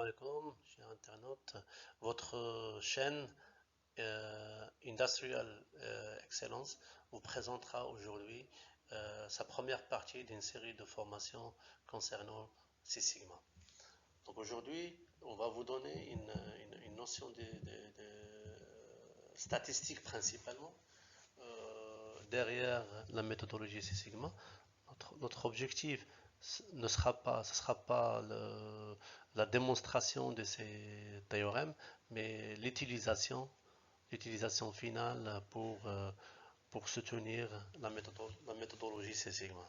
alaikum, chers internautes. Votre chaîne Industrial Excellence vous présentera aujourd'hui sa première partie d'une série de formations concernant Six Sigma. Donc aujourd'hui, on va vous donner une notion de statistiques principalement derrière la méthodologie Six Sigma. Notre objectif ce sera pas la démonstration de ces théorèmes, mais l'utilisation finale pour soutenir la méthodologie Six Sigma.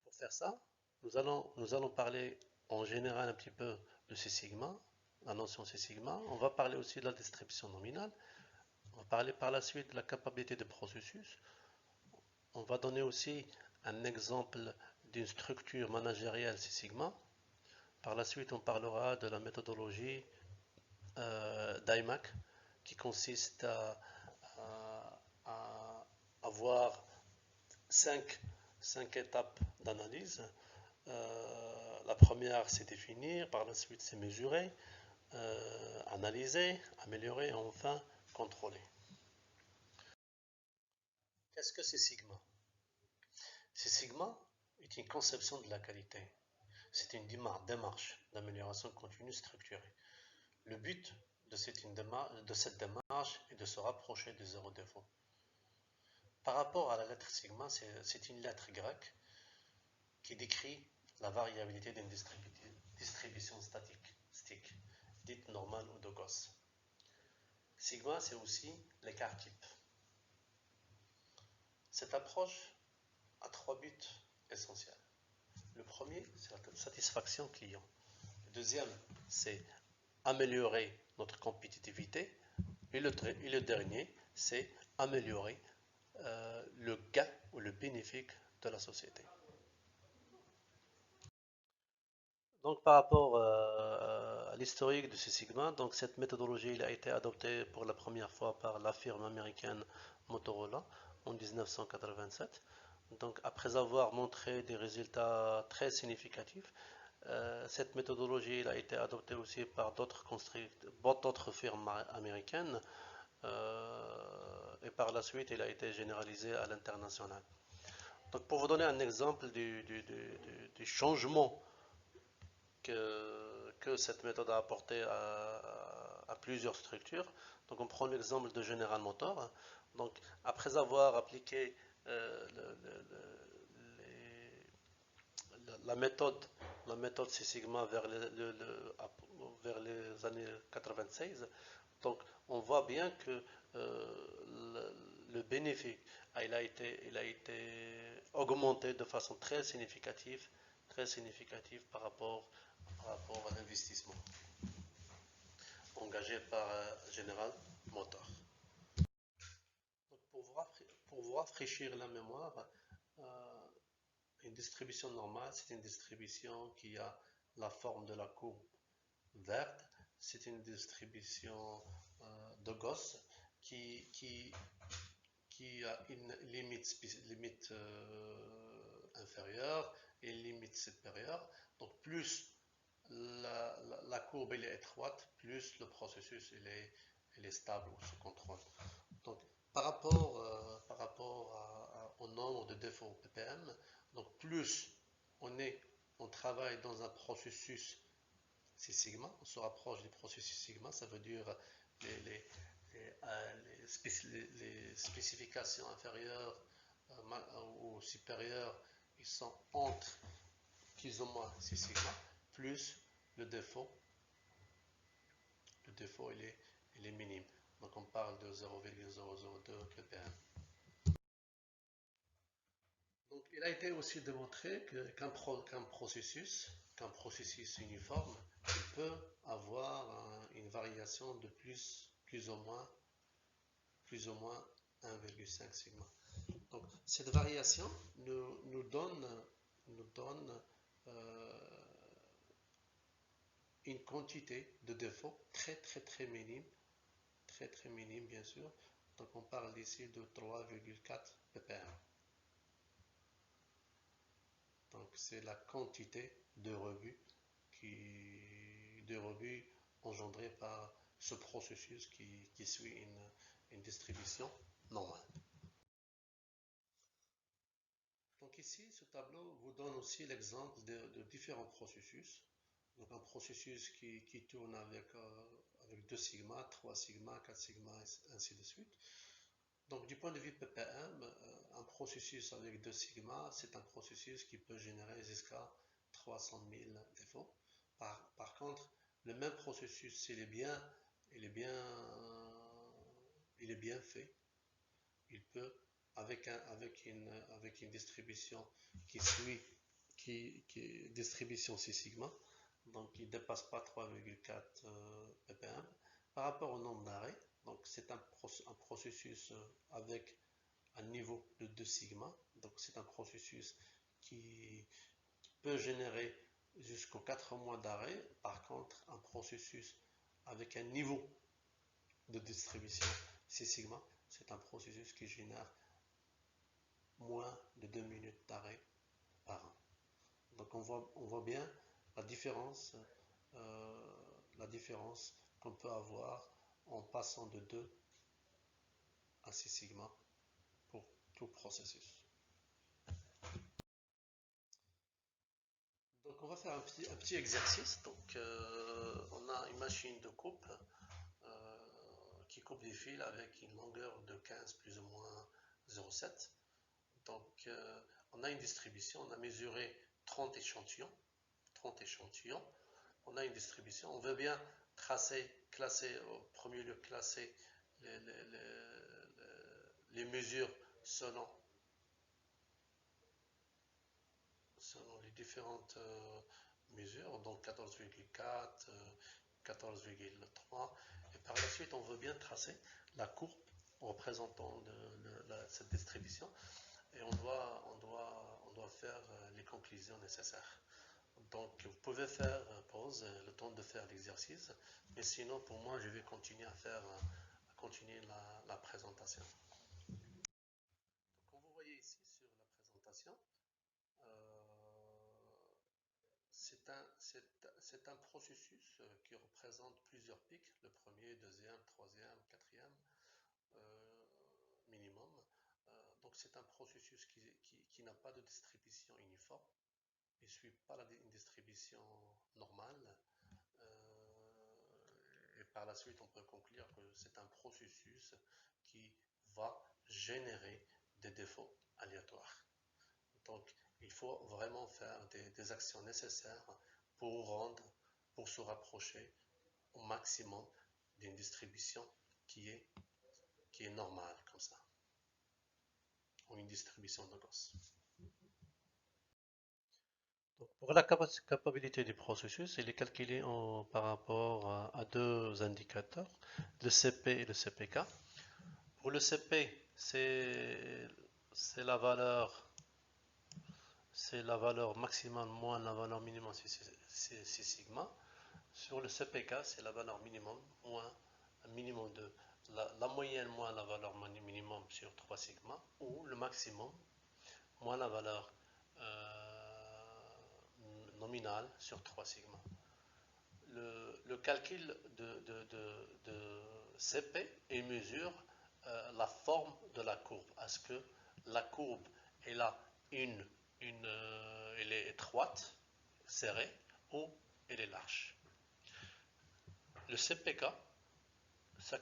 Pour faire ça, nous allons parler en général un petit peu de Six Sigma, la notion Six Sigma. On va parler aussi de la distribution nominale. On va parler par la suite de la capacité de processus. On va donner aussi un exemple d'une structure managériale Six Sigma. Par la suite, on parlera de la méthodologie d'IMAC qui consiste à avoir cinq étapes d'analyse. La première, c'est définir, par la suite, c'est mesurer, analyser, améliorer et enfin contrôler. Qu'est-ce que c'est Sigma? Six Sigma est une conception de la qualité. C'est une démarche d'amélioration continue structurée. Le but de cette démarche est de se rapprocher du zéro défaut. Par rapport à la lettre sigma, c'est une lettre grecque qui décrit la variabilité d'une distribution statique, dite normale ou de Gauss. Sigma, c'est aussi l'écart type. Cette approche a trois buts essentiels. Le premier, c'est la satisfaction client. Le deuxième, c'est améliorer notre compétitivité. Et le dernier, c'est améliorer le gain ou le bénéfice de la société. Donc, par rapport à l'historique de Six Sigma, donc cette méthodologie a été adoptée pour la première fois par la firme américaine Motorola en 1987. Donc, après avoir montré des résultats très significatifs, cette méthodologie a été adoptée aussi par d'autres firmes américaines et par la suite, elle a été généralisée à l'international. Donc, pour vous donner un exemple du changement que cette méthode a apporté à plusieurs structures, donc on prend l'exemple de General Motors. Donc, après avoir appliqué la méthode Six Sigma vers les années 96, donc on voit bien que le bénéfice il a été augmenté de façon très significative par rapport à l'investissement engagé par General Motors. Donc pour vous rafraîchir la mémoire, une distribution normale, c'est une distribution qui a la forme de la courbe verte. C'est une distribution de Gauss qui a une limite inférieure et une limite supérieure. Donc plus la courbe est étroite, plus le processus est stable ou sous contrôle. Donc par rapport au nombre de défauts ppm, donc plus on travaille dans un processus Six Sigma, on se rapproche du processus Sigma, ça veut dire les spécifications inférieures ou supérieures, ils sont entre plus ou moins Six Sigma, plus le défaut il est minime. Donc on parle de 0,002 ppm. Donc il a été aussi démontré qu'un processus uniforme, il peut avoir une variation de plus ou moins 1,5 sigma. Donc cette variation nous donne une quantité de défauts très minime, bien sûr. Donc on parle ici de 3,4 ppm. Donc c'est la quantité de rebuts engendrés par ce processus qui suit une distribution normale. Donc ici, ce tableau vous donne aussi l'exemple de différents processus. Donc un processus qui tourne avec 2 sigma, 3 sigma, 4 sigma, et ainsi de suite. Donc du point de vue ppm, un processus avec 2 sigma, c'est un processus qui peut générer jusqu'à 300 000 défauts. Par contre, le même processus, s'il est bien fait, il peut, avec une distribution qui suit, qui est distribution 6 sigma, donc il ne dépasse pas 3,4 ppm, par rapport au nombre d'arrêts. Donc c'est un processus avec un niveau de 2 sigma, donc c'est un processus qui peut générer jusqu'aux 4 mois d'arrêt. Par contre, un processus avec un niveau de distribution 6 sigma, c'est un processus qui génère moins de 2 minutes d'arrêt par an. Donc on voit bien la différence qu'on peut avoir en passant de 2 à 6 sigma pour tout processus. Donc on va faire un petit exercice. Donc on a une machine de coupe qui coupe des fils avec une longueur de 15 plus ou moins 0,7. Donc on a une distribution, on a mesuré 30 échantillons. On a une distribution, on veut bien classer au premier lieu, classer les mesures selon les différentes mesures, donc 14,4, 14,3, et par la suite on veut bien tracer la courbe représentant cette distribution, et on doit faire les conclusions nécessaires. Donc vous pouvez faire pause, le temps de faire l'exercice, mais sinon pour moi je vais continuer la présentation. Donc, comme vous voyez ici sur la présentation, c'est un processus qui représente plusieurs pics, le premier, deuxième, troisième, quatrième minimum. Donc c'est un processus qui n'a pas de distribution uniforme. Il ne suit pas une distribution normale. Et par la suite, on peut conclure que c'est un processus qui va générer des défauts aléatoires. Donc, il faut vraiment faire des actions nécessaires pour se rapprocher au maximum d'une distribution qui est normale, comme ça, ou une distribution de Gauss. Donc, pour la capacité du processus, il est calculé par rapport à 2 indicateurs, le CP et le CPK. Pour le CP, c'est la valeur maximale moins la valeur minimum, c'est sigma. Sur le CPK, c'est la valeur minimum moins un minimum de la moyenne moins la valeur minimum sur 3 sigma, ou le maximum moins la valeur nominale sur 3 sigma. Le calcul de CP, il mesure la forme de la courbe. Est-ce que la courbe elle est étroite, serrée, ou elle est large? Le CPK, ça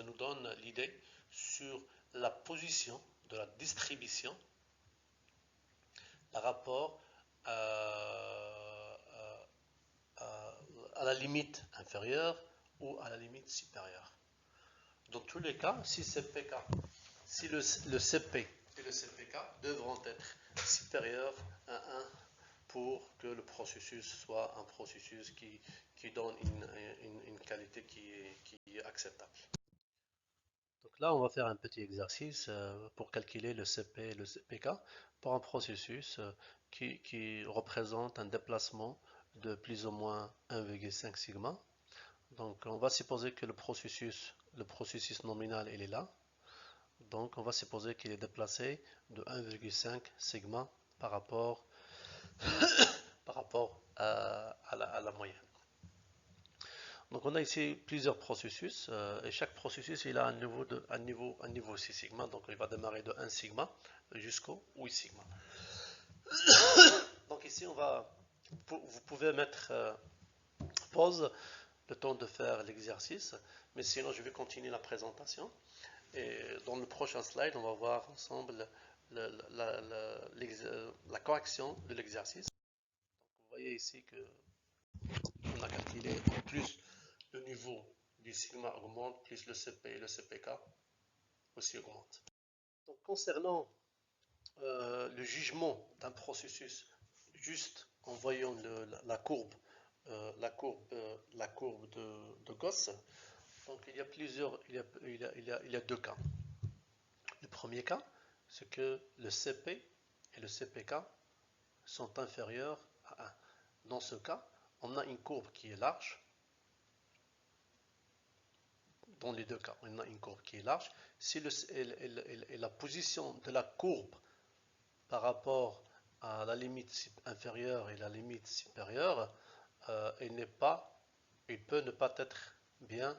nous donne l'idée sur la position de la distribution par rapport à la limite inférieure ou à la limite supérieure. Dans tous les cas, si le CP et le CPK devront être supérieurs à 1 pour que le processus soit un processus qui donne une qualité qui est acceptable. Donc là, on va faire un petit exercice pour calculer le CP et le CPK pour un processus qui représente un déplacement de plus ou moins 1,5 sigma. Donc on va supposer que le processus nominal il est là. Donc on va supposer qu'il est déplacé de 1,5 sigma par rapport, à la moyenne. Donc on a ici plusieurs processus et chaque processus il a un niveau 6 sigma, donc il va démarrer de 1 sigma jusqu'au 8 sigma. Donc ici vous pouvez mettre pause le temps de faire l'exercice, mais sinon je vais continuer la présentation et dans le prochain slide on va voir ensemble la correction de l'exercice. Vous voyez ici que on a calculé plus le niveau du sigma augmente, plus le CP et le CPK aussi augmente. Donc concernant le jugement d'un processus juste en voyant la courbe, la courbe de Gauss, donc il y a plusieurs, il y a deux cas. Le premier cas, c'est que le CP et le CPK sont inférieurs à 1. Dans ce cas, on a une courbe qui est large. Dans les deux cas, on a une courbe qui est large. Si la position de la courbe par rapport à la limite inférieure et la limite supérieure, il peut ne pas être bien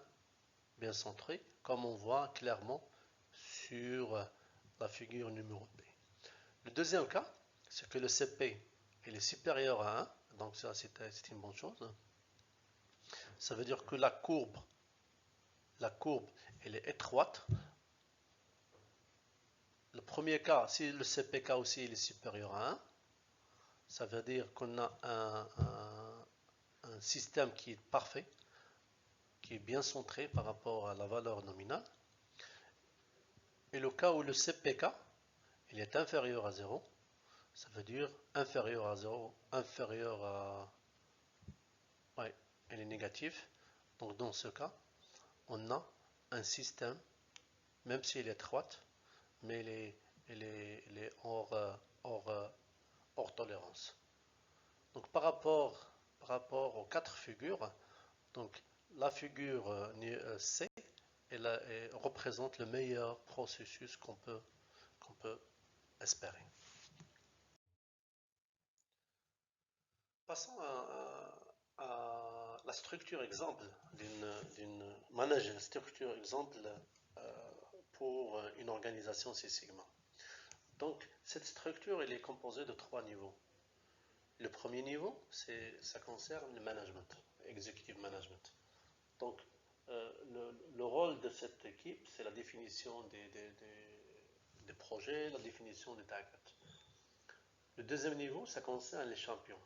centré, comme on voit clairement sur la figure numéro B. Le deuxième cas, c'est que le CP est supérieur à 1, donc ça c'est une bonne chose. Ça veut dire que la courbe elle est étroite. Le premier cas, si le CPK aussi il est supérieur à 1, ça veut dire qu'on a un système qui est parfait, qui est bien centré par rapport à la valeur nominale. Et le cas où le CPK il est inférieur à 0, ça veut dire inférieur à 0, inférieur à... Ouais, il est négatif. Donc dans ce cas, on a un système, même s'il est étroite, mais il est hors tolérance. Donc par rapport aux quatre figures, donc la figure C elle représente le meilleur processus qu'on peut espérer. Passons à la structure exemple d'une manager, structure exemple pour une organisation Six Sigma. Donc cette structure elle est composée de trois niveaux. Le premier niveau, ça concerne le management, executive management. Donc le rôle de cette équipe, c'est la définition des projets, la définition des targets. Le deuxième niveau, ça concerne les champions.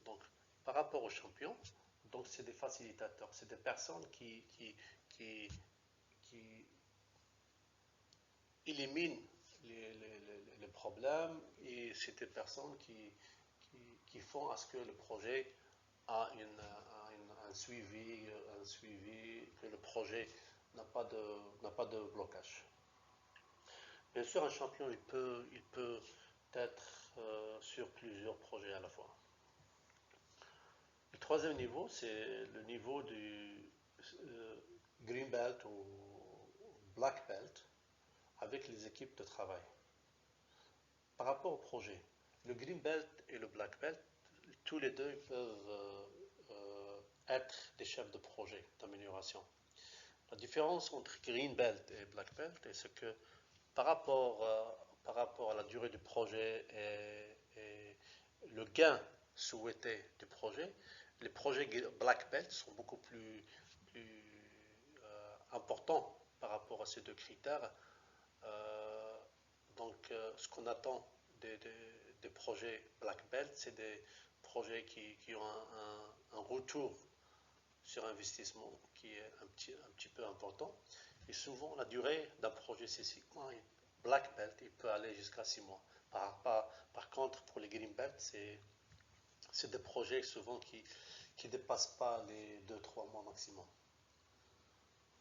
Donc, par rapport aux champions, donc c'est des facilitateurs, c'est des personnes qui éliminent les problèmes et c'est des personnes qui font à ce que le projet a un suivi, que le projet n'a pas de blocage. Bien sûr, un champion, il peut être sur plusieurs projets à la fois. Le troisième niveau, c'est le niveau du Green Belt ou Black Belt avec les équipes de travail. Par rapport au projet, le Green Belt et le Black Belt, tous les deux peuvent être des chefs de projet d'amélioration. La différence entre Green Belt et Black Belt, c'est que par rapport à la durée du projet et le gain souhaité du projet, les projets Black Belt sont beaucoup plus importants par rapport à ces deux critères. Donc, ce qu'on attend des projets Black Belt, c'est des projets qui ont un retour sur investissement qui est un petit peu important. Et souvent, la durée d'un projet Six Sigma, Black Belt, il peut aller jusqu'à 6 mois. Par contre, pour les Green Belt, c'est des projets souvent qui ne dépassent pas les 2-3 mois maximum.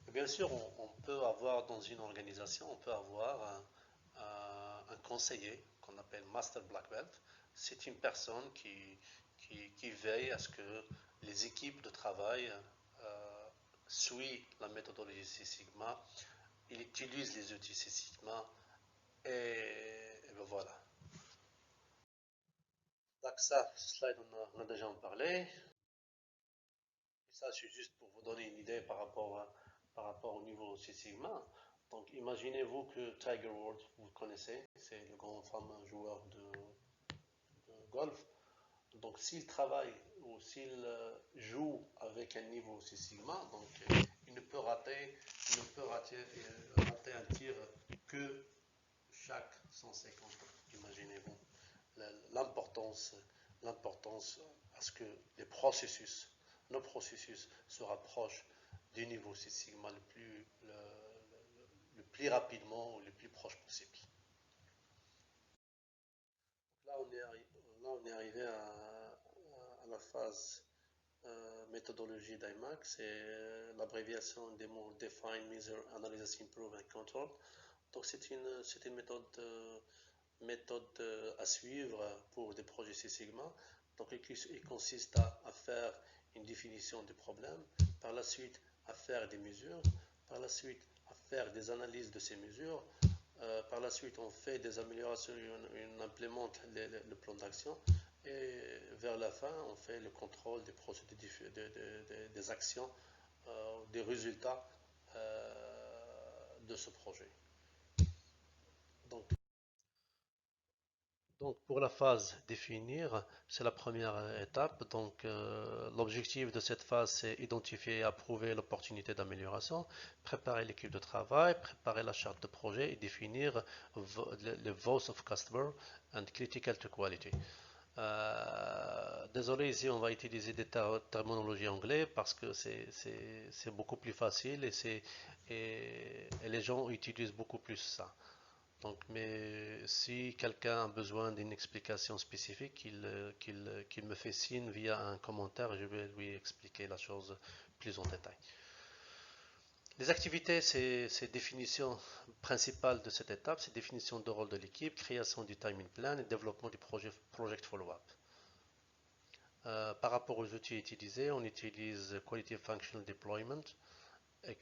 Et bien sûr, on peut avoir dans une organisation, on peut avoir un conseiller qu'on appelle Master Black Belt. C'est une personne qui veille à ce que les équipes de travail suivent la méthodologie Six Sigma, il utilise les outils Six Sigma et ben voilà. Donc ça, ce slide, on a déjà en parlé. Et ça, c'est juste pour vous donner une idée par rapport au niveau Six Sigma. Donc, imaginez-vous que Tiger Woods, vous le connaissez, c'est le grand fameux joueur de golf. Donc, s'il travaille ou s'il joue avec un niveau Six Sigma, donc il ne peut rater, rater un tir que chaque 150. Imaginez-vous l'importance, l'importance à ce que nos processus se rapprochent du niveau Six Sigma le plus rapidement ou le plus proche possible. Là, on est arrivé à la phase méthodologie d'IMAC, c'est l'abréviation des mots Define, Measure, Analyze, Improve and Control. Donc c'est une méthode à suivre pour des projets Six Sigma. Donc il consiste à faire une définition du problème, par la suite à faire des mesures, par la suite à faire des analyses de ces mesures, par la suite on fait des améliorations, on implémente le plan d'action et vers la fin on fait le contrôle des procédures, des actions, des résultats de ce projet. Donc Donc pour la phase définir, c'est la première étape. Donc l'objectif de cette phase, c'est identifier et approuver l'opportunité d'amélioration, préparer l'équipe de travail, préparer la charte de projet et définir le voice of customer and critical to quality. Désolé, ici on va utiliser des terminologies anglaises parce que c'est beaucoup plus facile et les gens utilisent beaucoup plus ça. Donc, mais si quelqu'un a besoin d'une explication spécifique, qu'il me fait signe via un commentaire, je vais lui expliquer la chose plus en détail. Les activités, c'est définition principale de cette étape, c'est définition de rôle de l'équipe, création du timing plan et développement du project follow-up. Par rapport aux outils utilisés, on utilise Quality Functional Deployment,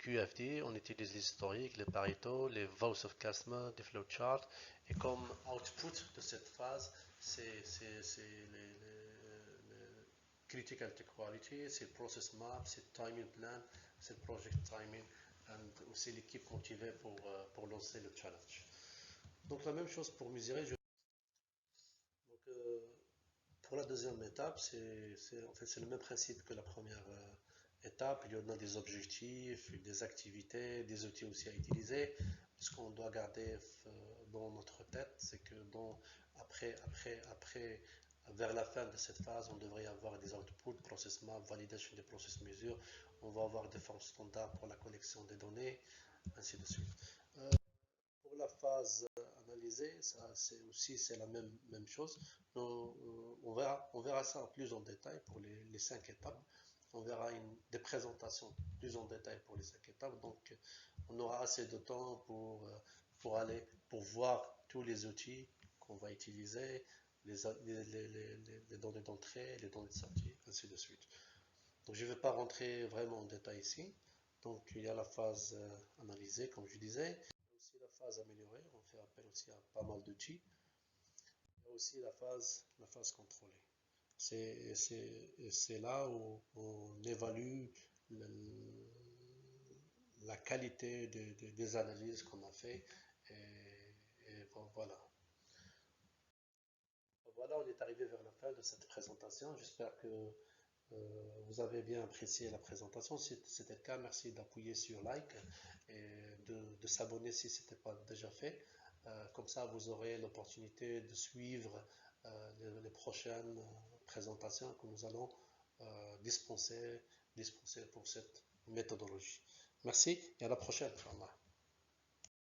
QFD, on utilise l'historique, les Pareto, les Voice of Customer, des flowcharts. Et comme output de cette phase, c'est les critical to quality, c'est le process map, c'est le timing plan, c'est le project timing, et aussi l'équipe motivée pour lancer le challenge. Donc la même chose pour mesurer. Donc, pour la deuxième étape, en fait, c'est le même principe que la première étape. Il y en a des objectifs, des activités, des outils aussi à utiliser. Ce qu'on doit garder dans notre tête, c'est que vers la fin de cette phase, on devrait avoir des outputs, process map, validation des process mesures. On va avoir des formes standards pour la collection des données, ainsi de suite. Pour la phase analysée, c'est la même chose. On verra ça plus en détail pour les 5 étapes. On verra des présentations plus en détail pour les 5 étapes. Donc, on aura assez de temps pour voir tous les outils qu'on va utiliser, les données d'entrée, les données de sortie, ainsi de suite. Donc, je ne vais pas rentrer vraiment en détail ici. Donc, il y a la phase analysée, comme je disais. Il y a aussi la phase améliorée. On fait appel aussi à pas mal d'outils. Il y a aussi la phase contrôlée. C'est là où on évalue la qualité des analyses qu'on a fait. Et voilà. Voilà, on est arrivé vers la fin de cette présentation. J'espère que vous avez bien apprécié la présentation. Si c'était le cas, merci d'appuyer sur like et de s'abonner si ce n'était pas déjà fait. Comme ça, vous aurez l'opportunité de suivre les prochaines présentations que nous allons dispenser pour cette méthodologie. Merci et à la prochaine, Inch'Allah.